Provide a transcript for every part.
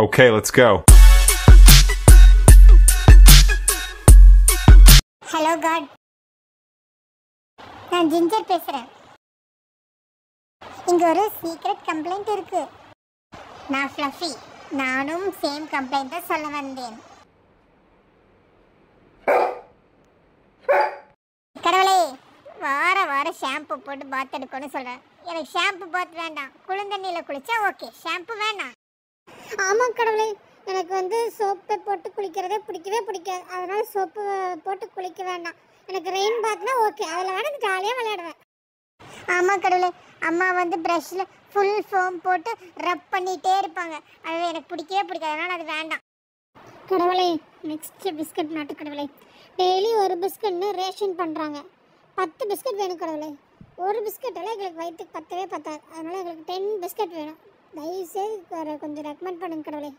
Okay, let's go. Hello God, நான் Ginger பேசுகிறேன். இங்கே ஒரு சீக்ரெட் கம்ப்ளைண்ட் இருக்கு. நான் ஃப்ளஃபி, நானும் சேம் கம்ப்ளைண்ட் தான் சொல்ல வந்தேன். கடவுளே, வாரம் ஷாம்பு போட்டு பாத் எடுக்கணும்னு சொல்கிறேன். எனக்கு ஷாம்பு பாத் வேண்டாம், குளிர்தண்ணியில் குளிச்சா ஓகே, ஷாம்பு வேண்டாம். ஆமாம் கடவுளே, எனக்கு சோப்பை போட்டு குளிக்கிறதே பிடிக்காது. அதனால சோப்பு போட்டு குளிக்க வேண்டாம். எனக்கு ரெயின் பாத்னா ஓகே, அதில் வேணா ஜாலியாக விளையாடுவேன். ஆமாம் கடவுளே, அம்மா ப்ரஷ்ஷில் ஃபுல் ஃபோம் போட்டு ரப் பண்ணிகிட்டே இருப்பாங்க. அது எனக்கு பிடிக்காது, அதனால் அது வேண்டாம். கடவுளே, நெக்ஸ்ட் பிஸ்கட் நாட்டு கடவுளே. டெய்லி ஒரு பிஸ்கட்னு ரேஷன் பண்ணுறாங்க. 10 பிஸ்கட் வேணும் கடவுளே. ஒரு பிஸ்கட்டெல்லாம் எங்களுக்கு வயிற்றுக்கு பத்தாது. அதனால் எங்களுக்கு 10 பிஸ்கட் வேணும். தயவுசெய்து கொஞ்சம் ரெக்கமெண்ட் பண்ணுங்க கடவுளே.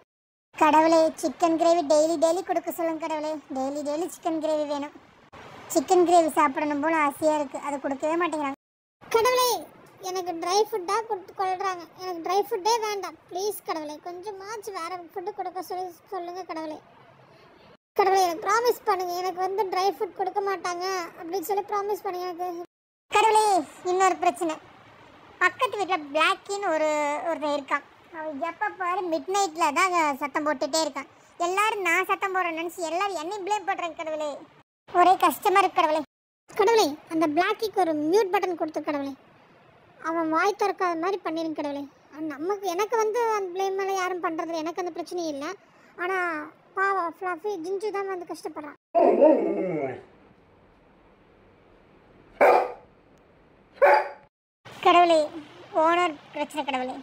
கடவுளே, சிக்கன் கிரேவி டெய்லி கொடுக்க சொல்லுங்க கடவுளே. டெய்லி சிக்கன் கிரேவி வேணும். சிக்கன் கிரேவி சாப்பிடணும் போல ஆசையாக இருக்குது, அதை கொடுக்கவே மாட்டேங்கிறாங்க. கடவுளே, எனக்கு ட்ரை ஃபுட்டாக கொடுத்து கொள்கிறாங்க. எனக்கு ட்ரை ஃபுட்டே வேண்டாம் ப்ளீஸ் கடவுளே. கொஞ்சமாச்சும் வேறு ஃபுட்டு கொடுக்க சொல்லுங்கள் கடவுளே. கடவுளே, எனக்கு ப்ராமிஸ் பண்ணுங்கள், எனக்கு ட்ரை ஃபுட் கொடுக்க மாட்டாங்க அப்படின்னு சொல்லி ப்ராமிஸ் பண்ணுங்க எனக்கு. கடவுளே, இன்னொரு பிரச்சனை. பக்கத்து வீட்டில் பிளாக்கின்னு ஒருத்தன் இருக்கான். அவன் எப்போ பாரு மிட் நைட்டில் தான் சத்தம் போட்டுகிட்டே இருக்கான். எல்லோரும் நான் சத்தம் போடுறேன்னு நினச்சி எல்லோரும் என்னையும் ப்ளேம் பண்ணுறேன் கடவுளே. ஒரே கஷ்டமாக இருக்கு கடவுளே. கடவுளே, அந்த பிளாக்கிக்கு ஒரு மியூட் பட்டன் கொடுத்து கடவுளே. அவன் வாய் திறக்காத மாதிரி பண்ணிடுங்க கடவுளே. எனக்கு அந்த ப்ளேம் மேலே யாரும் பண்ணுறது, எனக்கு அந்த பிரச்சனையும் இல்லை. ஆனால் பாவம் ஃப்ளஃபி ஜிஞ்சு தான் கஷ்டப்படுறான். கடவுளே, ஓனர் பிரச்சனை கடவுளே.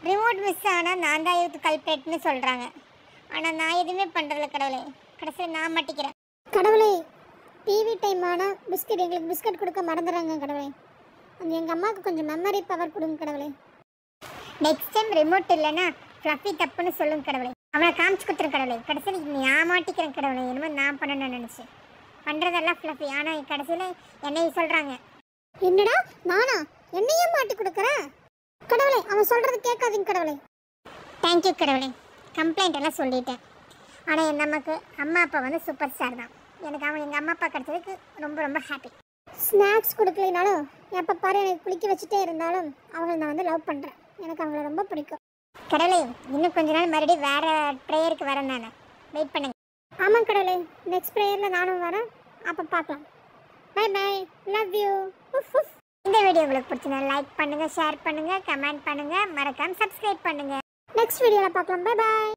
ரிமோட் மிஸ் ஆனால் நான் தான் யூத் கல்பேட்னு சொல்கிறாங்க. ஆனால் நான் எதுவுமே பண்ணுறதில்ல கடவுளே. கடைசியில் நான் மாட்டிக்கிறேன். கடவுளே, டிவி டைம் ஆனால் எங்களுக்கு பிஸ்கட் கொடுக்க மறந்துடுறாங்க கடவுளே. அது எங்கள் அம்மாவுக்கு கொஞ்சம் மெமரி பவர் கொடுங்க கடவுளே. நெக்ஸ்ட் டைம் ரிமோட் இல்லைன்னா ஃப்ளஃபி தப்புன்னு சொல்லுங்க கடவுளே. அவனை காமிச்சு கொடுத்துரு கடவுளே. கடைசியில் நான் மாட்டிக்கிறேன் கடவுளே. என்னமோ நான் பண்ணணும்னு நினச்சி பண்ணுறதெல்லாம் ஃப்ளஃபி, ஆனால் கடைசியில் என்னைய சொல்கிறாங்க. என்னடா நானா என்னையே மாட்டி கொடுக்குறேன் கடவுளே. அவன் சொல்கிறது கேட்காதீங்க கடவுளே. தேங்க்யூ கடவுளே, கம்ப்ளைண்ட் எல்லாம் சொல்லிட்டேன். ஆனால் நமக்கு அம்மா அப்பா சூப்பர் ஸ்டார் தான். எனக்கு எங்கள் அம்மா அப்பா கிடைச்சதுக்கு ரொம்ப ஹாப்பி. ஸ்நாக்ஸ் கொடுக்கலைனாலும் எப்போ பாரு எனக்கு குளிக்க வச்சுட்டே இருந்தாலும் அவங்கள நான் லவ் பண்ணுறேன். எனக்கு அவங்கள ரொம்ப பிடிக்கும். கடவுளே, இன்னும் கொஞ்ச நாள் மறுபடியும் வேறு ப்ரேயருக்கு வரேன், நான் வெயிட் பண்ணுங்க. ஆமாம் கடவுளே, நெக்ஸ்ட் ப்ரேயரில் நானும் வரேன். அப்போ பார்க்கலாம். Bye bye, love you. இந்த வீடியோ உங்களுக்கு பிடிச்சிருந்தா லைக் பண்ணுங்கள், ஷேர் பண்ணுங்கள், கமெண்ட் பண்ணுங்கள், மறக்காமல் சப்ஸ்கிரைப் பண்ணுங்கள். நெக்ஸ்ட் வீடியோவில் பார்க்கலாம். Bye bye.